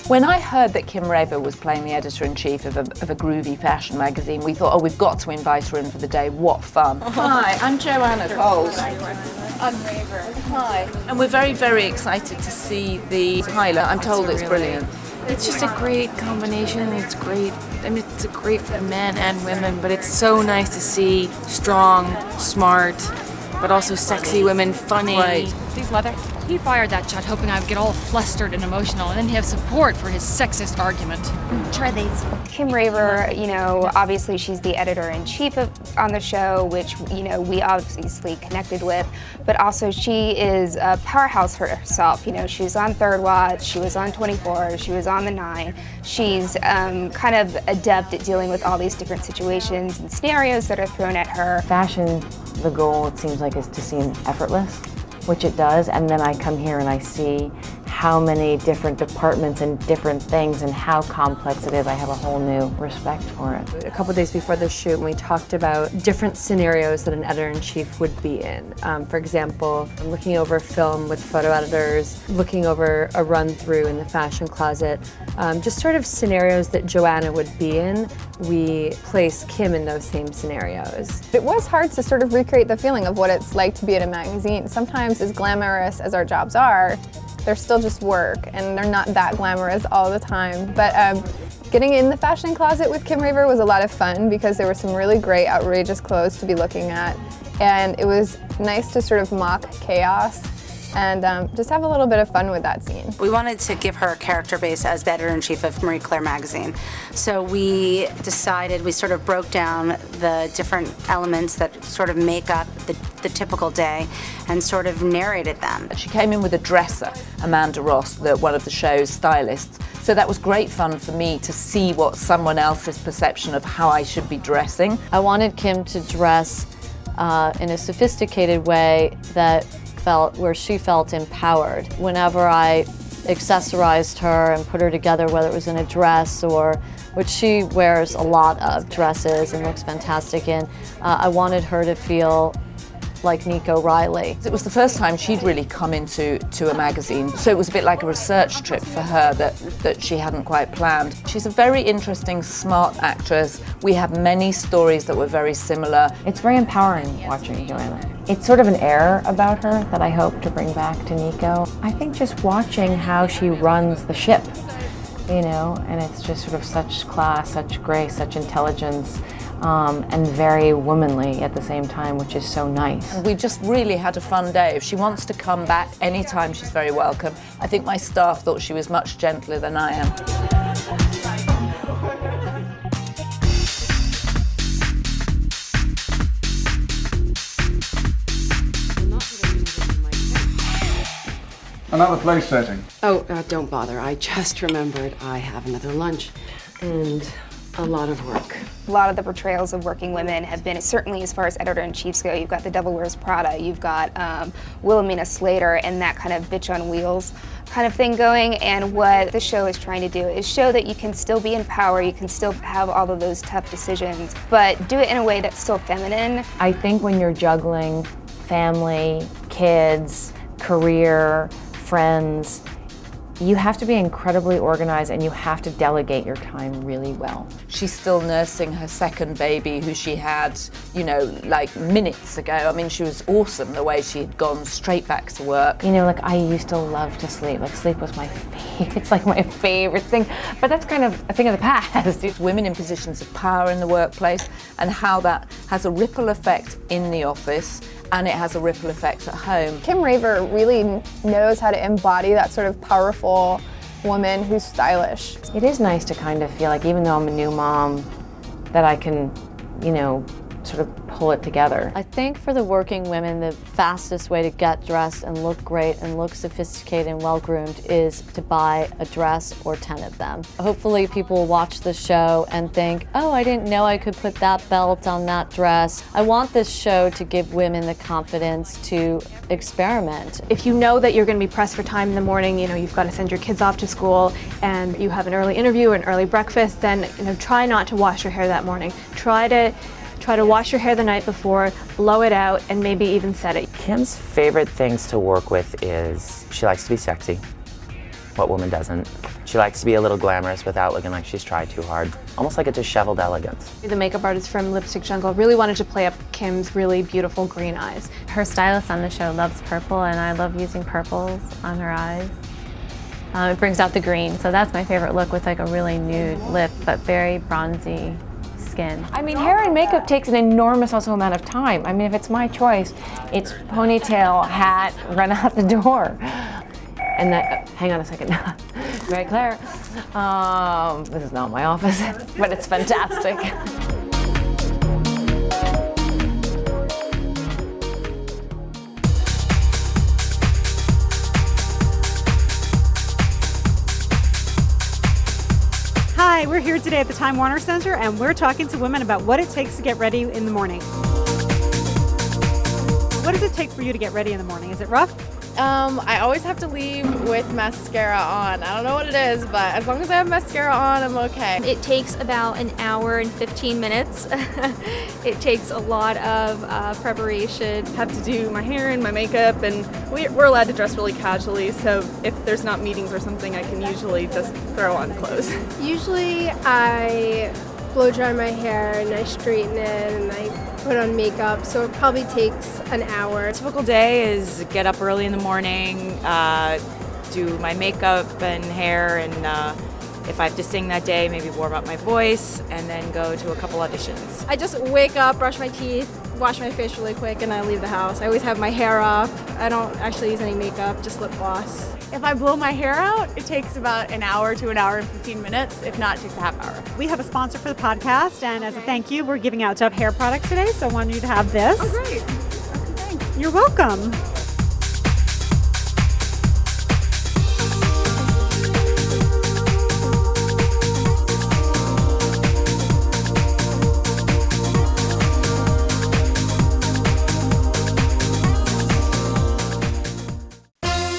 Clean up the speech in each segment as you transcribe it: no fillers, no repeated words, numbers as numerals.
When I heard that Kim Raver was playing the editor-in-chief of a groovy fashion magazine, we thought, oh, we've got to invite her in for the day. What fun. Hi, I'm Joanna Coles. I'm Raver. Hi. And we're very, very excited to see the pilot. I'm told it's brilliant. It's just a great combination. It's great. I mean, it's great for men and women, but it's so nice to see strong, smart, but also sexy women, funny. Right. Please, mother. He fired that shot hoping I would get all flustered and emotional and then have support for his sexist argument. Try these. Kim Raver, you know, obviously she's the editor-in-chief on the show, which, you know, we obviously connected with, but also she is a powerhouse herself. You know, she was on Third Watch, she was on 24, she was on The 9. She's kind of adept at dealing with all these different situations and scenarios that are thrown at her. Fashion, the goal, it seems like, is to seem effortless, which it does, and then I come here and I see how many different departments and different things and how complex it is. I have a whole new respect for it. A couple days before the shoot, we talked about different scenarios that an editor-in-chief would be in. For example, looking over film with photo editors, looking over a run-through in the fashion closet, just sort of scenarios that Joanna would be in. We place Kim in those same scenarios. It was hard to sort of recreate the feeling of what it's like to be at a magazine. Sometimes, as glamorous as our jobs are, they're still just work, and they're not that glamorous all the time. But getting in the fashion closet with Kim Raver was a lot of fun because there were some really great, outrageous clothes to be looking at. And it was nice to sort of mock chaos and just have a little bit of fun with that scene. We wanted to give her a character base as the editor-in-chief of Marie Claire magazine. So we decided, we sort of broke down the different elements that sort of make up the typical day and sort of narrated them. She came in with a dresser, Amanda Ross, one of the show's stylists. So that was great fun for me to see what someone else's perception of how I should be dressing. I wanted Kim to dress in a sophisticated way that where she felt empowered. Whenever I accessorized her and put her together, whether it was in a dress or, which she wears a lot of dresses and looks fantastic in, I wanted her to feel like Nico Riley. It was the first time she'd really come into a magazine, so it was a bit like a research trip for her that she hadn't quite planned. She's a very interesting, smart actress. We have many stories that were very similar. It's very empowering watching Joanna. It's sort of an air about her that I hope to bring back to Nico. I think just watching how she runs the ship, you know, and it's just sort of such class, such grace, such intelligence, and very womanly at the same time, which is so nice. And we just really had a fun day. If she wants to come back anytime, she's very welcome. I think my staff thought she was much gentler than I am. Another place setting. Oh, don't bother. I just remembered I have another lunch and a lot of work. A lot of the portrayals of working women have been, certainly as far as editor-in-chiefs go, you've got The Devil Wears Prada, you've got Wilhelmina Slater, and that kind of bitch on wheels kind of thing going. And what the show is trying to do is show that you can still be in power, you can still have all of those tough decisions, but do it in a way that's still feminine. I think when you're juggling family, kids, career, friends, you have to be incredibly organized and you have to delegate your time really well. She's still nursing her second baby, who she had, you know, like minutes ago. I mean, she was awesome the way she had gone straight back to work. You know, like I used to love to sleep. Like sleep was it's like my favorite thing, but that's kind of a thing of the past. It's women in positions of power in the workplace and how that has a ripple effect in the office, and it has a ripple effect at home. Kim Raver really knows how to embody that sort of powerful woman who's stylish. It is nice to kind of feel like, even though I'm a new mom, that I can, you know, sort of pull it together. I think for the working women, the fastest way to get dressed and look great and look sophisticated and well-groomed is to buy a dress or 10 of them. Hopefully people will watch the show and think, oh, I didn't know I could put that belt on that dress. I want this show to give women the confidence to experiment. If you know that you're going to be pressed for time in the morning, you know, you've got to send your kids off to school and you have an early interview or an early breakfast, then, you know, try not to wash your hair that morning. Try to wash your hair the night before, blow it out, and maybe even set it. Kim's favorite things to work with is she likes to be sexy. What woman doesn't? She likes to be a little glamorous without looking like she's tried too hard. Almost like a disheveled elegance. The makeup artist from Lipstick Jungle really wanted to play up Kim's really beautiful green eyes. Her stylist on the show loves purple, and I love using purples on her eyes. It brings out the green, so that's my favorite look, with like a really nude lip, but very bronzy skin. I mean, hair and makeup takes an enormous also amount of time. I mean, if it's my choice, it's ponytail, hat, run out the door. And that, hang on a second. Mary Claire, this is not my office, but it's fantastic. Hi, we're here today at the Time Warner Center, and we're talking to women about what it takes to get ready in the morning. What does it take for you to get ready in the morning? Is it rough? I always have to leave with mascara on. I don't know what it is, but as long as I have mascara on, I'm okay. It takes about an hour and 15 minutes. It takes a lot of preparation. I have to do my hair and my makeup, and we're allowed to dress really casually, so if there's not meetings or something, I can usually just throw on clothes. Usually I blow dry my hair and I straighten it and I put on makeup, so it probably takes an hour. A typical day is get up early in the morning, do my makeup and hair, and if I have to sing that day, maybe warm up my voice, and then go to a couple auditions. I just wake up, brush my teeth, wash my face really quick, and I leave the house. I always have my hair up. I don't actually use any makeup, just lip gloss. If I blow my hair out, it takes about an hour to an hour and 15 minutes. If not, it takes a half hour. We have a sponsor for the podcast, and as a thank you, we're giving out Dove hair products today, so I wanted you to have this. Oh, great. Okay, thanks. You're welcome.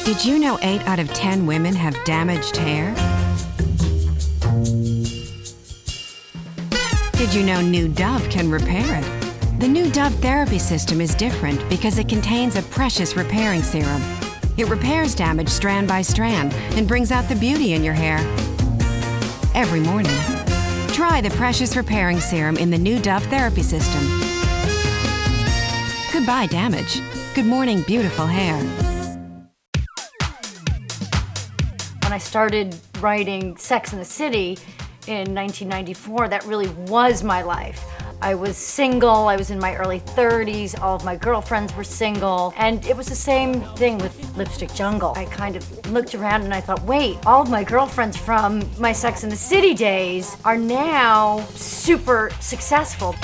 Did you know 8 out of 10 women have damaged hair? Did you know new Dove can repair it? The new Dove therapy system is different because it contains a precious repairing serum. It repairs damage strand by strand and brings out the beauty in your hair every morning. Try the precious repairing serum in the new Dove therapy system. Goodbye damage. Good morning, beautiful hair. When I started writing Sex and the City in 1994, that really was my life. I was single, I was in my early 30s, all of my girlfriends were single, and it was the same thing with Lipstick Jungle. I kind of looked around and I thought, wait, all of my girlfriends from my Sex and the City days are now super successful.